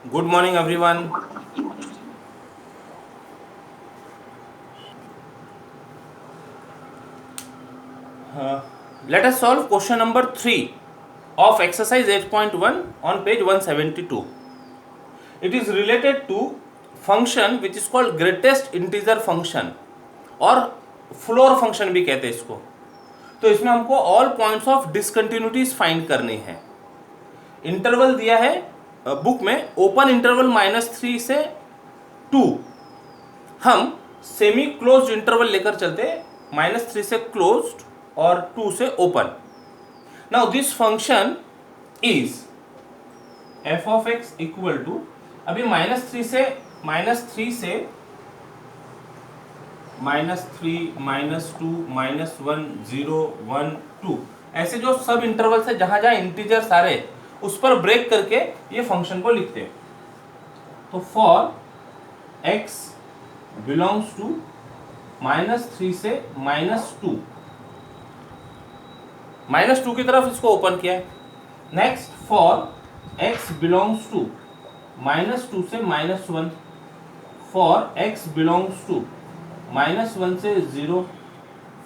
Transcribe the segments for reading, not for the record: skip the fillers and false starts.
Good morning, everyone. Let us solve question number 3 of exercise 8.1 on page 172. It is related to function which is called greatest integer function और floor function भी कहते हैं इसको. तो इसमें हमको all points of discontinuities find करनी है. इंटरवल दिया है बुक में ओपन इंटरवल -3 से 2. हम सेमी क्लोज्ड इंटरवल लेकर चलते -3 से क्लोज्ड और 2 से open. Now this function is f of x equal to, अभी -3 से -3 से -3 -2 -1 0 1 2 ऐसे जो सब इंटरवल है जहां जहां इंटीजर्स आ रहे उस पर ब्रेक करके ये फंक्शन को लिखते हैं. तो फॉर x बिलोंग्स टू -3 से -2, -2 की तरफ इसको ओपन किया है. Next for x belongs to -2 से -1, फॉर x बिलोंग्स टू -1 से 0,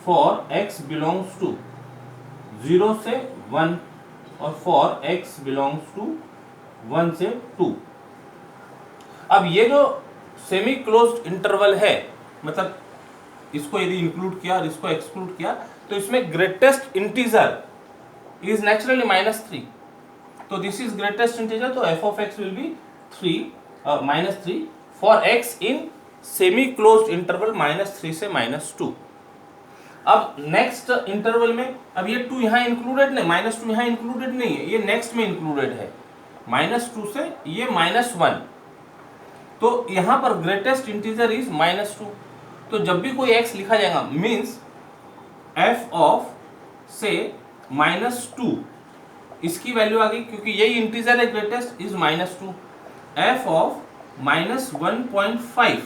फॉर x बिलोंग्स टू 0 से 1 और फॉर x बिलोंग्स टू 1 से 2. अब ये जो सेमी क्लोज्ड इंटरवल है, मतलब इसको यदि इंक्लूड किया और इसको एक्सक्लूड किया तो इसमें ग्रेटेस्ट इंटीजर इज नेचुरली -3. तो दिस इज ग्रेटेस्ट इंटीजर, तो f of x will be -3 for x in semi closed interval -3 से -2. अब नेक्स्ट इंटरवल में अब ये 2 यहाँ इंक्लूडेड नहीं, -2 यहाँ इंक्लूडेड नहीं है, ये नेक्स्ट में इंक्लूडेड है. -2 से ये -1, तो यहाँ पर ग्रेटेस्ट इंटीजर इज -2. तो जब भी कोई x लिखा जाएगा मीन्स f ऑफ से -2, इसकी वैल्यू आ गई क्योंकि यही इंटीजर है ग्रेटेस्ट इज -2. f ऑफ -1.5,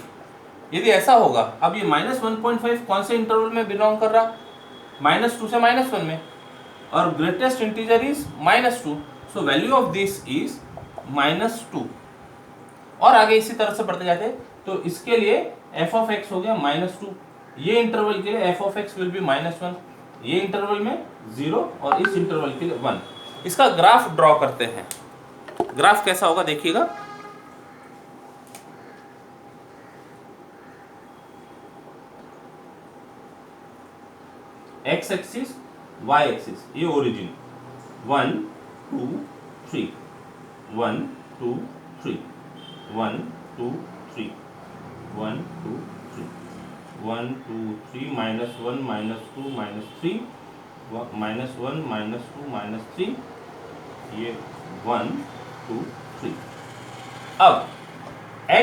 यदि ऐसा होगा, अब ये -1.5 कौन से इंटरवल में बिलोंग कर रहा, -2 से -1 में, और greatest integer is -2, so value of this is -2. और आगे इसी तरह से बढ़ते जाते, तो इसके लिए f ऑफ x हो गया -2, ये इंटरवल के लिए f of x will be -1, ये इंटरवल में 0 और इस इंटरवल के लिए 1. इसका ग्राफ ड्रॉ करते हैं. ग्राफ कैसा होगा देखिएगा. x एक्सिस y एक्सिस, ये ओरिजिन 1 2 3 1 2 3 1 2 3 1 2 3 1 2 3 -1 -2 -3 -1 -2 -3, ये 1 2 3. अब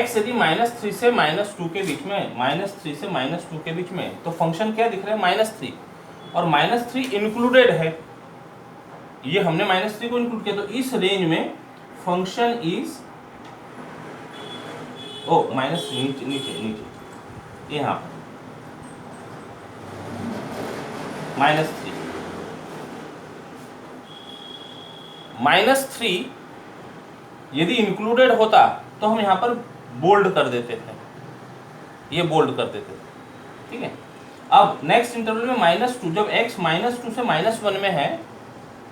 x यदि -3 से -2 के बीच में, -3 से -2 के बीच में, तो फंक्शन क्या दिख रहा है -3, और -3 इंक्लूडेड है, ये हमने -3 को इंक्लूड किया, तो इस रेंज में फंक्शन इज नीचे नीचे नीचे यहाँ -3 यदि इंक्लूडेड होता तो हम यहाँ पर बोल्ड कर देते थे, ये बोल्ड कर देते थे. ठीक है. अब नेक्स्ट इंटरवल में -2, जब x -2 से -1 में है,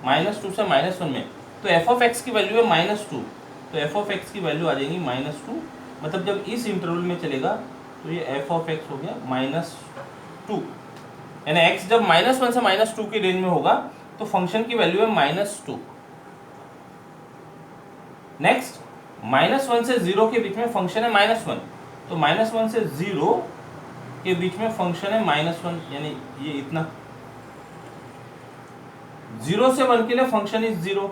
-2 से -1 में, तो f ऑफ x की वैल्यू है -2, तो f ऑफ x की वैल्यू आ जाएगी -2, मतलब जब इस इंटरवल में चलेगा तो ये f ऑफ x हो गया -2, यानी x जब -1 से -2 की रेंज में होगा तो फंक्शन की वैल्यू है -2. नेक्स्ट -1 से 0 के बीच में फंक्शन है -1, तो -1 से 0 के बीच में फंक्शन है -1, यानी ये इतना. 0 से 1 के लिए फंक्शन इज 0,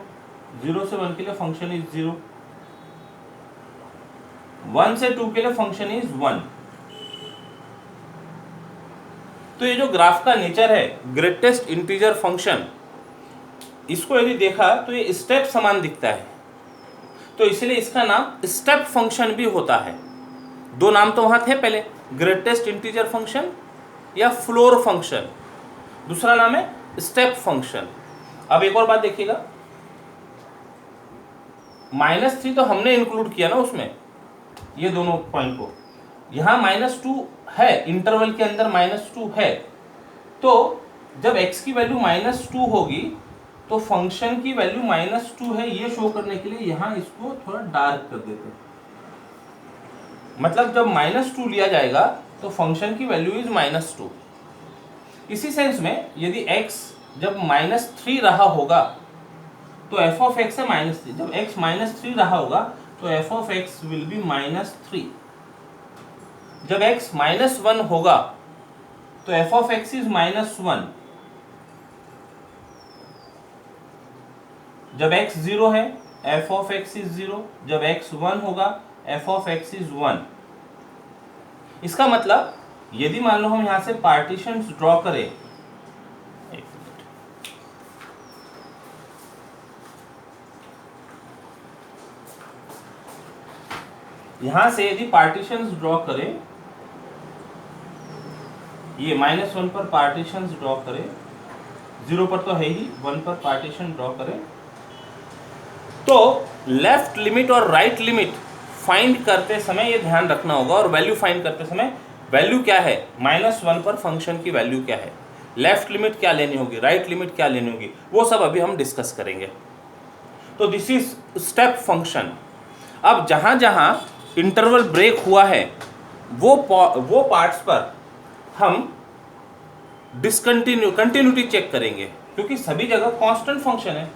0 से 1 के लिए फंक्शन इज 0, 1 से 2 के लिए फंक्शन इज 1. तो ये जो ग्राफ का नेचर है ग्रेटेस्ट इंटीजर फंक्शन, इसको यदि देखा तो ये स्टेप समान दिखता है, तो इसलिए इसका नाम स्टेप फंक्शन भी होता है. 2 नाम तो वहां थे पहले, ग्रेटेस्ट इंटीजर फंक्शन या फ्लोर फंक्शन, दूसरा नाम है स्टेप फंक्शन. अब एक और बात देखिएगा, -3 तो हमने इंक्लूड किया ना उसमें, ये दोनों पॉइंट को। यहाँ -2 है, इंटरवल के अंदर -2 है, तो जब x की वैल्यू -2 होगी तो फंक्शन की वैल्यू -2 है, ये शो करने के लिए यहाँ इसको थोड़ा डार्क कर देते हैं। मतलब जब -2 लिया जाएगा तो फंक्शन की वैल्यू इज -2। इसी सेंस में यदि x जब -3 रहा होगा तो f ऑफ x है -3। जब x -3 रहा होगा तो f of x will be -3। जब x -1 होगा तो f ऑफ x इज -1। जब x 0 है f ऑफ x इज 0। जब x 1 होगा f ऑफ x इज 1। इसका मतलब यदि मान लो हम यहां से पार्टीशंस ड्रॉ करें, यहां से यदि पार्टीशंस ड्रॉ करें, ये -1 पर पार्टीशंस ड्रॉ करें, 0 पर तो है ही, 1 पर पार्टीशन ड्रॉ करें, तो लेफ्ट लिमिट और राइट लिमिट फाइंड करते समय ये ध्यान रखना होगा, और वैल्यू फाइंड करते समय वैल्यू क्या है, -1 पर फंक्शन की वैल्यू क्या है, लेफ्ट लिमिट क्या लेनी होगी, राइट लिमिट क्या लेनी होगी, वो सब अभी हम डिस्कस करेंगे। तो दिस इज स्टेप फंक्शन। अब जहां जहां इंटरवल ब्रेक हुआ है वो पार्ट्स पर हम कंटिन्यूटी चेक करेंगे, क्योंकि सभी जगह कांस्टेंट फंक्शन है,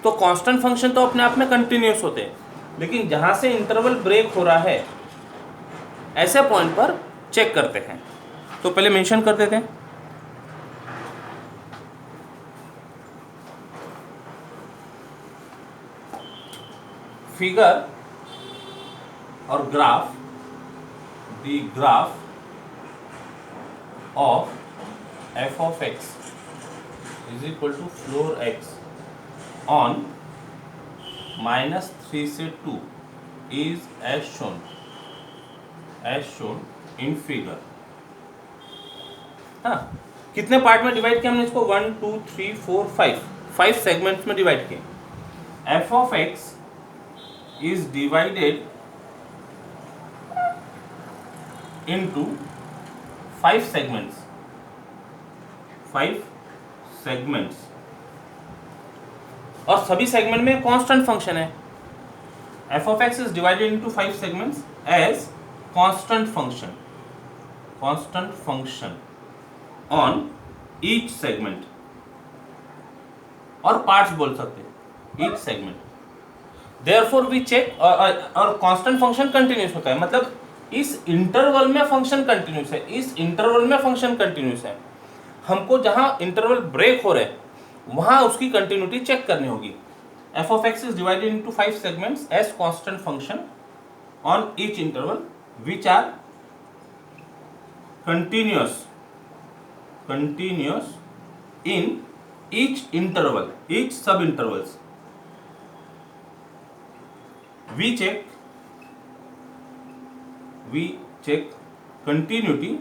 तो कांस्टेंट फंक्शन तो अपने आप में कंटिन्यूस होते हैं, लेकिन जहां से इंटरवल ब्रेक हो रहा है ऐसे पॉइंट पर चेक करते हैं। तो पहले मेंशन कर देते हैं, फिगर और graph, the graph of f of x is equal to floor x on -3 से 2 is as shown in figure। हाँ, कितने पार्ट में डिवाइड किया हमने इसको, 1 2 3 4 5 सेगमेंट्स में डिवाइड किए। f of x is divided into 5 segments, 5 segments, और सभी सेगमेंट में कांस्टेंट फंक्शन है। f of x is divided into 5 segments as constant function on each segment, और पार्ट्स बोल सकते हैं each segment। Therefore we check, और कांस्टेंट फंक्शन कंटिन्यूस होता है, मतलब इस इंटरवल में फंक्शन कंटिन्यूस है, इस इंटरवल में फंक्शन कंटिन्यूस है। हमको जहां इंटरवल ब्रेक हो रहे हैं वहां उसकी कंटिन्यूटी चेक करनी होगी। f of x is divided into 5 segments as constant function on each interval which are continuous in each interval, each sub intervals। we check continuity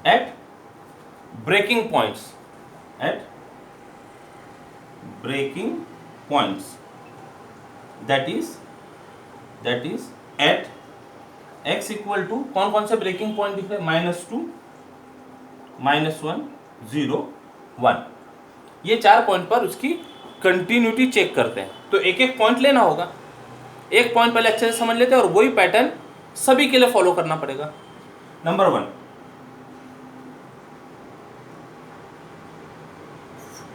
at breaking points, that is at x equal to, कौन कौन से breaking point दिख रहे हैं, -2 -1 0 1, ये 4 point पर उसकी continuity check करते हैं। तो एक एक पॉइंट लेना होगा, एक पॉइंट पहले अच्छे से समझ लेते हैं और वही पैटर्न सभी के लिए फॉलो करना पड़ेगा। Number 1,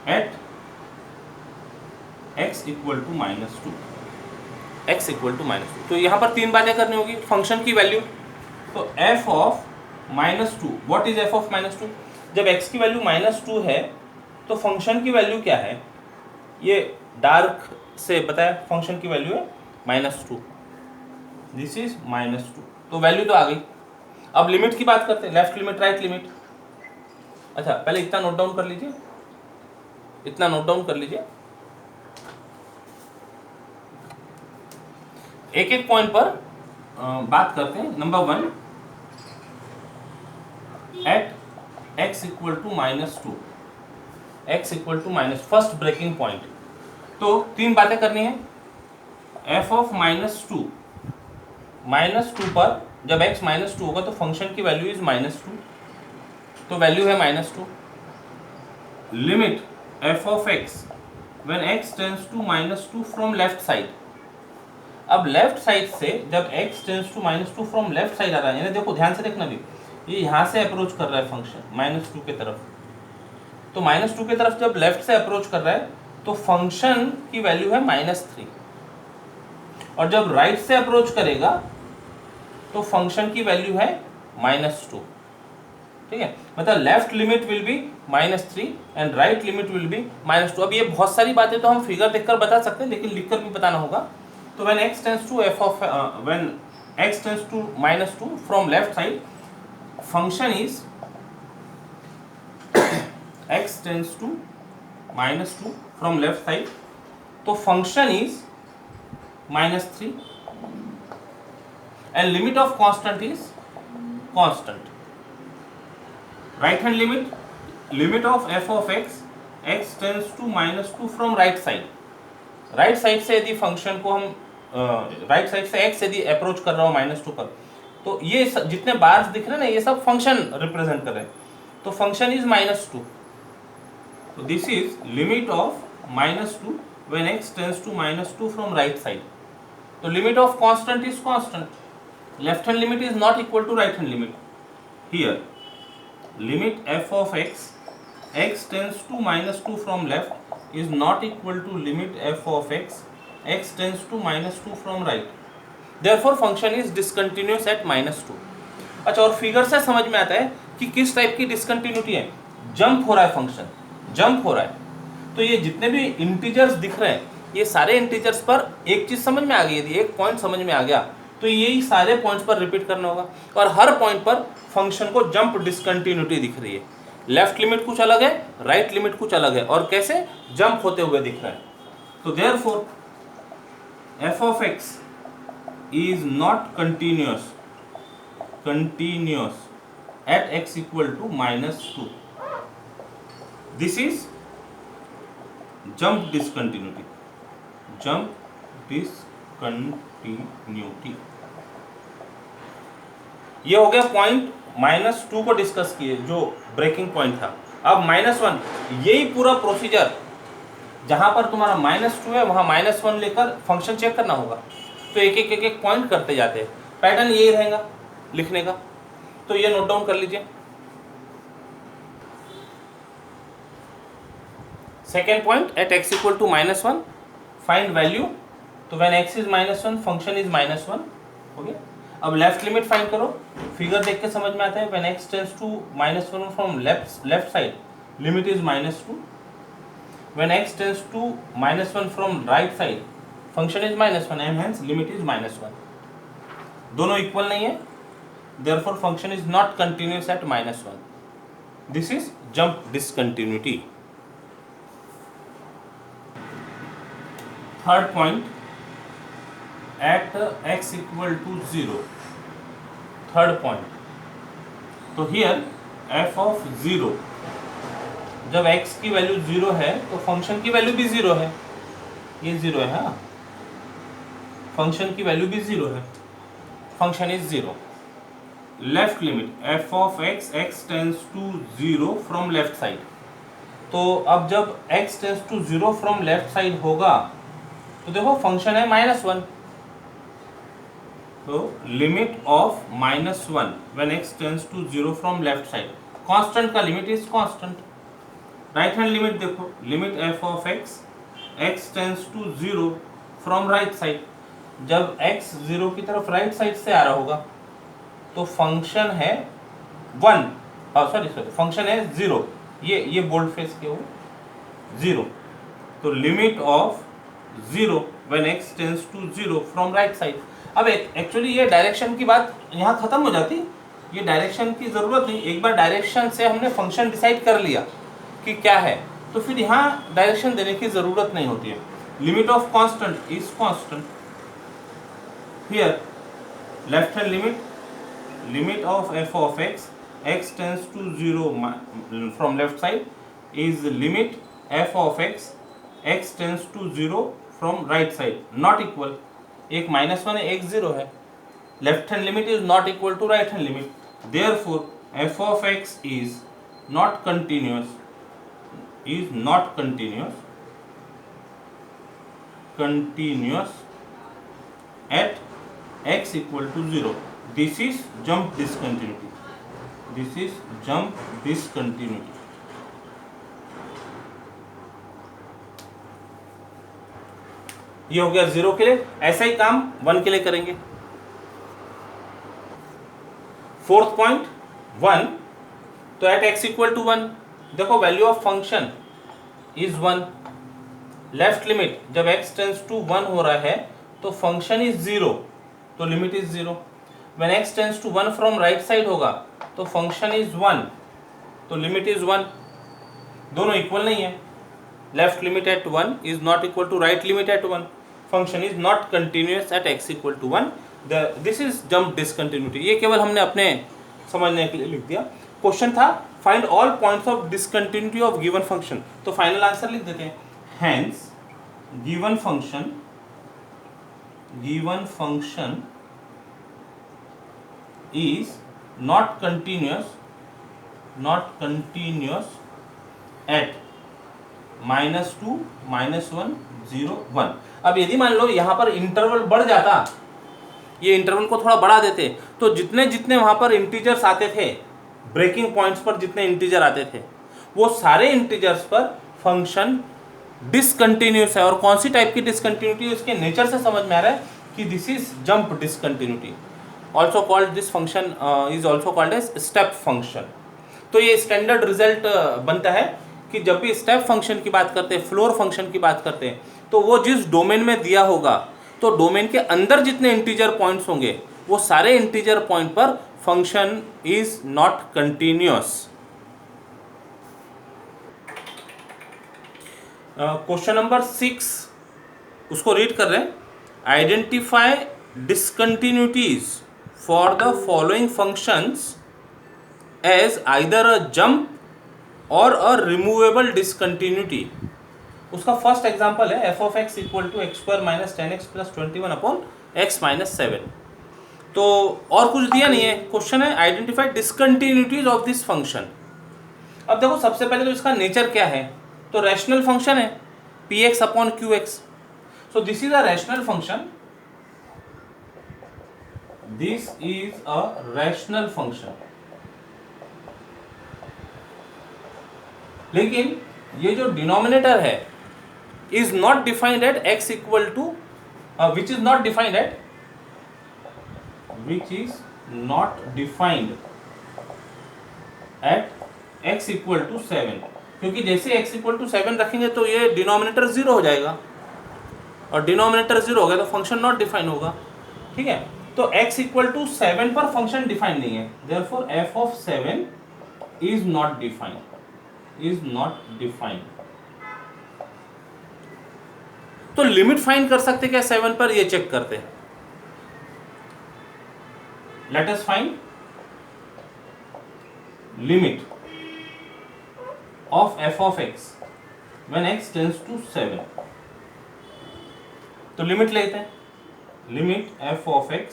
at x equal to -2, x equal to -2, तो यहाँ पर 3 बातें करनी होगी। फंक्शन की वैल्यू, तो f of -2, what is f of -2, जब x की वैल्यू -2 है तो फंक्शन की वैल्यू क्या है, ये डार्क से बताया, फंक्शन की वैल्यू है -2, दिस इज -2, तो वैल्यू तो आ गई। अब लिमिट की बात करते हैं, लेफ्ट लिमिट राइट लिमिट। अच्छा पहले इतना नोट डाउन कर लीजिए, इतना नोट डाउन कर लीजिए, एक एक पॉइंट पर बात करते हैं। Number 1, at x equal to -2, x equal to first breaking point, तो तीन बातें करनी है। एफ ऑफ -2 पर जब x -2 होगा तो फंक्शन की वैल्यू इज -2, तो वैल्यू है -2। Limit f of x when x tends to -2 from left side. अब लेफ्ट साइड से जब x tends to -2 from left side आ रहा है, यानी देखो ध्यान से देखना भी, ये यहाँ से अप्रोच कर रहा है फंक्शन -2 की तरफ, तो -2 की तरफ जब लेफ्ट से अप्रोच कर रहा है तो फंक्शन की वैल्यू है -3, और जब राइट से अप्रोच करेगा तो फंक्शन की वैल्यू है -2। ठीक है, मतलब left limit will be -3 and right limit will be -2। अब ये बहुत सारी बातें तो हम फिगर देखकर बता सकते हैं, लेकिन लिखकर भी बताना होगा। तो when x tends to -2 from left side, function is x tends to -2 from left side, तो function is -3 and limit of constant is constant. Right hand limit of f of x tends to -2 from right side. Right side से यदि function को हम right side से x यदि approach कर रहा हूँ -2 पर, तो ये जितने बार्स दिख रहे हैं ना, ये सब फंक्शन रिप्रेजेंट कर रहे हैं, तो फंक्शन इज -2। तो this is limit of -2 when x tends to -2 from right side. तो limit of constant is constant, left hand limit is not equal to right hand limit. Here limit f of x tends to -2 from left is not equal to limit f of x tends to -2 from right, therefore function is discontinuous at -2। अच्छा, और figure से समझ में आता है कि किस type की डिसकंटिन्यूटी है। जंप हो रहा है, फंक्शन जंप हो रहा है, तो ये जितने भी इंटीजर्स दिख रहे हैं, ये सारे इंटीजर्स पर एक चीज समझ में आ गई, यदि एक पॉइंट समझ में आ गया तो यही सारे पॉइंट्स पर रिपीट करना होगा, और हर पॉइंट पर फंक्शन को जंप डिसकंटिन्यूटी दिख रही है। लेफ्ट लिमिट कुछ अलग है, राइट लिमिट कुछ अलग है, और कैसे जंप होते हुए दिख रहा है। तो therefore f of x is not continuous at x equal to -2. This is jump discontinuity. ये हो गया पॉइंट -2 को डिस्कस किए, जो ब्रेकिंग पॉइंट था। अब -1, यही पूरा प्रोसीजर जहां पर तुम्हारा -2 है वहां -1 लेकर फंक्शन चेक करना होगा, तो एक पॉइंट करते जाते हैं। पैटर्न यही रहेगा लिखने का, तो ये नोट डाउन कर लीजिए। Second point, at x equal to -1 find value, तो when x is -1 function is -1 हो गया। अब लेफ्ट लिमिट फाइंड करो, फिगर देख के समझ में आता है। When x tends to -1 from left side, limit is -2। When x tends to -1 from right side, function is -1 and hence limit is -1। दोनों इक्वल नहीं है, therefore function is not continuous at -1। This is jump discontinuity. Third point, at x equal to 0, third point. तो here f of 0, जब x की value 0 है तो function की value भी 0 है, ये 0 है, हाँ, फंक्शन की वैल्यू भी 0 है, function is 0। Left limit f of x tends to 0 from left side, तो अब जब x tends to 0 from left side होगा तो देखो फंक्शन है -1, तो limit of -1 when x tends to 0 from left side, constant का limit is constant. Right hand limit देखो, limit f of x tends to 0 from right side, जब x 0 की तरफ राइट साइड से आ रहा होगा तो फंक्शन है 1, सॉरी फंक्शन है 0, ये बोल्ड फेस के हो 0, तो limit of 0 when x tends to 0 from right side. अब एक्चुअली ये डायरेक्शन की बात यहाँ खत्म हो जाती, ये डायरेक्शन की जरूरत नहीं। एक बार डायरेक्शन से हमने फंक्शन डिसाइड कर लिया कि क्या है, तो फिर यहाँ डायरेक्शन देने की जरूरत नहीं होती है। Limit of constant is constant. Here left hand limit of f of x tends to 0 from left side is limit f of x tends to 0 from right side, not equal, एक -1 है एक 0 है, left hand limit is not equal to right hand limit, therefore f of x is not continuous at x equal to 0. This is jump discontinuity. ये हो गया 0 के लिए, ऐसा ही काम 1 के लिए करेंगे। 4th पॉइंट 1, तो एट x इक्वल टू 1 देखो value of function is 1, left limit जब x टेंस टू 1 हो रहा है तो फंक्शन इज 0, तो limit is 0। When x tends to 1 from right side होगा तो फंक्शन इज 1, तो लिमिट इज 1। दोनों इक्वल नहीं है, left limit at 1 is not equal to right limit at 1, function is not continuous at x equal to 1, this is jump discontinuity. ये केवल हमने अपने समझने के लिए लिख दिया। क्वेश्चन था find all points of discontinuity of given function, तो फाइनल आंसर लिख देते हैं, hence given function is not continuous at -2, -1, 0, 1। अब यदि मान लो यहाँ पर इंटरवल बढ़ जाता, ये इंटरवल को थोड़ा बढ़ा देते, तो जितने जितने वहाँ पर इंटीजर्स आते थे, ब्रेकिंग पॉइंट्स पर जितने इंटीजर आते थे, वो सारे इंटीजर्स पर फंक्शन डिसकंटिन्यूस है। और कौन सी टाइप की डिसकंटिन्यूटी, इसके नेचर से समझ में आ रहा है कि this is jump discontinuity. Also called this function is also called as step function. तो ये स्टैंडर्ड रिजल्ट बनता है कि जब भी स्टेप फंक्शन की बात करते हैं, फ्लोर फंक्शन की बात करते हैं, तो वो जिस डोमेन में दिया होगा, तो डोमेन के अंदर जितने इंटीजर पॉइंट्स होंगे वो सारे इंटीजर पॉइंट पर function is not continuous. Question number 6 उसको रीड कर रहे हैं, identify discontinuities for the following functions as either a jump or a removable discontinuity। उसका फर्स्ट एग्जांपल है f of x equal to x square minus 10x plus 21 upon x minus 7। तो और कुछ दिया नहीं है, क्वेश्चन है identify discontinuities of this function. अब देखो सबसे पहले तो इसका नेचर क्या है, तो रैशनल फंक्शन है px upon qx, so this is a rational function, this is a rational function. लेकिन ये जो डिनोमिनेटर है is not defined at x equal to which is not defined at x equal to 7, क्योंकि जैसे x equal to 7 रखेंगे तो ये denominator 0 हो जाएगा, और डिनोमिनेटर 0 हो गया तो फंक्शन नॉट डिफाइन होगा। ठीक है, तो x इक्वल टू 7 पर फंक्शन डिफाइन नहीं है, therefore f of 7 is not defined. तो लिमिट फाइंड कर सकते क्या 7 पर, ये चेक करते हैं। Let us find limit of f of x when x tends to 7। तो लिमिट लेते हैं, limit f of x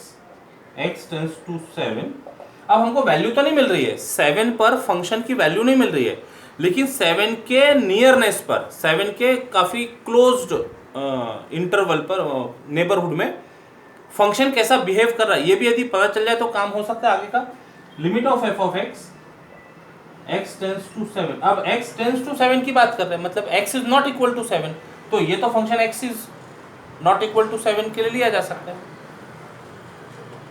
tends to 7। अब हमको वैल्यू तो नहीं मिल रही है, 7 पर फंक्शन की वैल्यू नहीं मिल रही है, लेकिन 7 के नियरनेस पर, 7 के काफ़ी क्लोज्ड इंटरवल पर, नेबरहुड में फंक्शन कैसा बिहेव कर रहा है, ये भी यदि पता चल जाए तो काम हो सकता है आगे का। Limit of f of x tends to 7। अब x टेंड्स टू 7 की बात कर रहे हैं, मतलब x is not equal to 7, तो ये तो function x is not equal to 7 के लिए लिया जा सकता है,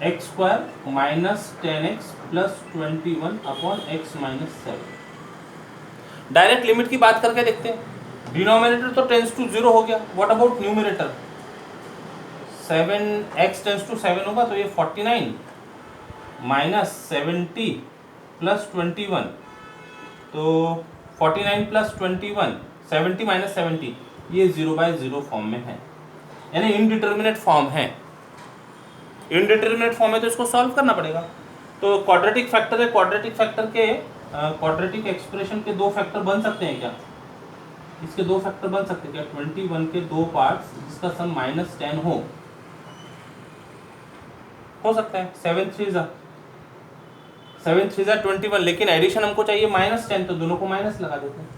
x square minus 10x plus 21 upon x minus 7। Direct limit की बात करके देखते हैं, डिनोमिनेटर तो टेंस टू 0 हो गया, what about numerator, 7x tends to 7 होगा तो ये 49 माइनस 70 प्लस 21, तो 49 प्लस 21 70 माइनस 70, ये 0/0 फॉर्म में है, यानी इनडिटर्मिनेट फॉर्म है। इनडिटर्मिनेट फॉर्म है तो इसको सॉल्व करना पड़ेगा। तो क्वाड्रेटिक फैक्टर है, क्वाड्रेटिक फैक्टर के क्वाड्रेटिक एक्सप्रेशन के दो फैक्टर बन सकते हैं क्या, इसके दो फैक्टर बन सकते हैं क्या? 21 के दो पार्ट्स जिसका सम -10 हो सकता है। 7 3 21, लेकिन एडिशन हमको चाहिए -10, तो दोनों को माइनस लगा देते हैं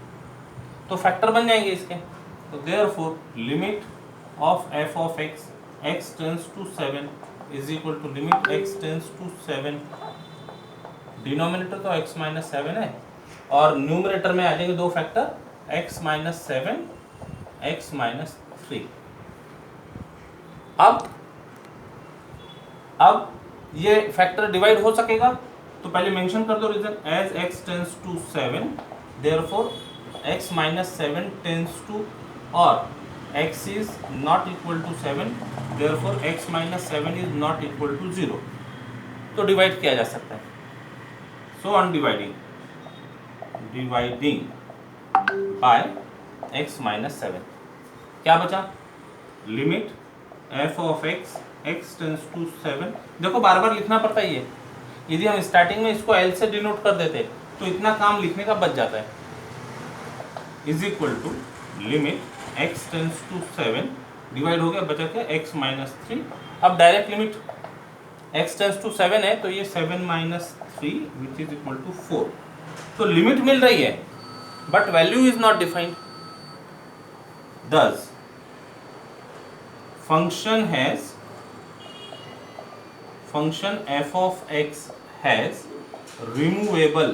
तो फैक्टर बन जाएंगे इसके। तो therefore limit of f of x tends to 7 is equal to limit x tends to 7, denominator तो x - 7 है और न्यूमरेटर में आ जाएंगे दो फैक्टर x - 7 x - 3। अब ये फैक्टर डिवाइड हो सकेगा तो पहले मेंशन कर दो reason, as x tends to 7 therefore x - 7 tends to, और x is not equal to 7 therefore x - 7 is not equal to 0, तो डिवाइड किया जा सकता है। So on dividing by x - 7 क्या बचा? Limit f of x tends to 7। देखो बार बार लिखना पड़ता है ये, यदि हम स्टार्टिंग में इसको l से डिनोट कर देते तो इतना काम लिखने का बच जाता है। Is equal to limit x tends to 7 divide हो गया, बचा क्या? x - 3। अब direct limit x tends to 7 है तो ये 7 - 3 विच इज इक्वल टू 4। तो लिमिट मिल रही है but value is not defined. Thus function f of x has removable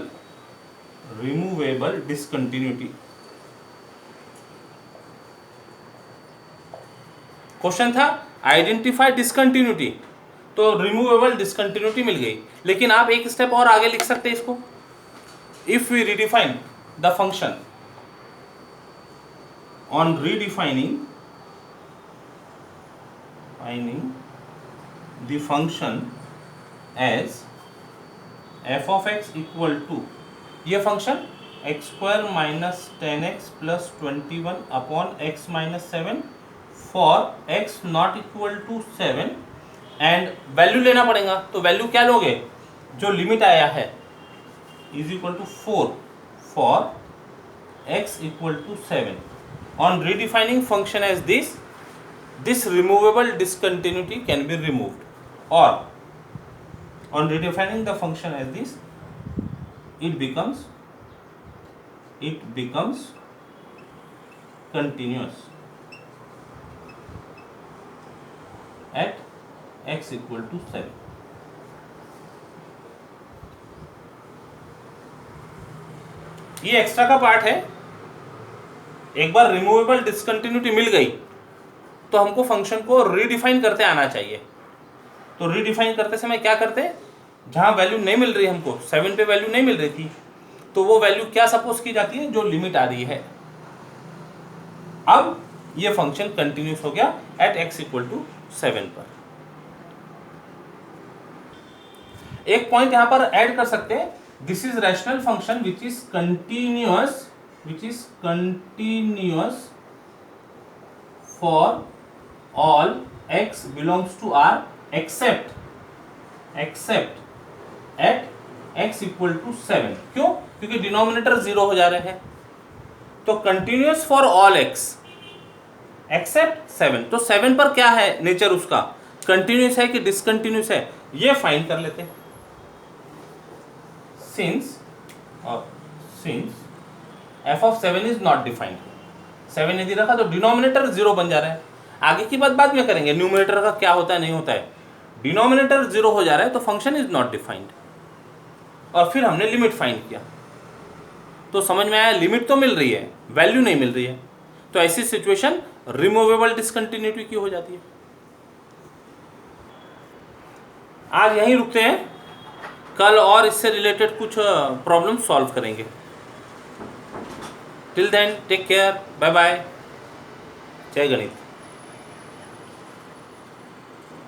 discontinuity। Question था आइडेंटिफाई डिसकंटिन्यूटी, तो रिमूवेबल डिसकंटिन्यूटी मिल गई। लेकिन आप एक स्टेप और आगे लिख सकते हैं इसको, if we redefine the function on redefining the function as f of x equal to ये function x² - 10x + 21 upon x - 7 for x not equal to 7 and value लेना पड़ेगा। तो वैल्यू क्या लोगे? जो लिमिट आया है is equal to 4 for x equal to 7। On redefining function as this removable discontinuity can be removed, or on redefining the function as this, it becomes continuous at x equal to 7। ये extra का part है। एक बार removable discontinuity मिल गई तो हमको function को redefine करते आना चाहिए। तो रीडिफाइन करते समय क्या करते हैं, जहां वैल्यू नहीं मिल रही हमको, 7 पे वैल्यू नहीं मिल रही थी, तो वो वैल्यू क्या सपोज की जाती है? जो लिमिट आ रही है। अब ये फंक्शन कंटिन्यूस हो गया एट x इक्वल टू 7 पर। एक पॉइंट यहां पर ऐड कर सकते हैं, this is rational function which is continuous for all x belongs to R except at x equal to 7। क्यों? क्योंकि डिनोमिनेटर 0 हो जा रहे हैं। तो continuous for all x except 7। तो 7 पर क्या है नेचर उसका? कंटिन्यूस है कि डिसकंटिन्यूस है, ये फाइंड कर लेते हैं। Since f of 7 is not defined, 7 यदि रखा तो डिनोमिनेटर 0 बन जा रहा है। आगे की बात बाद में करेंगे, न्यूमरेटर का क्या होता है नहीं होता है। डिनोमिनेटर 0 हो जा रहा है तो फंक्शन इज नॉट डिफाइंड, और फिर हमने लिमिट फाइंड किया तो समझ में आया लिमिट तो मिल रही है, वैल्यू नहीं मिल रही है। तो ऐसी सिचुएशन रिमूवेबल डिसकंटिन्यूटी की हो जाती है। आज यहीं रुकते हैं, कल और इससे रिलेटेड कुछ प्रॉब्लम सॉल्व करेंगे। Till then take care, bye bye, जय गणित।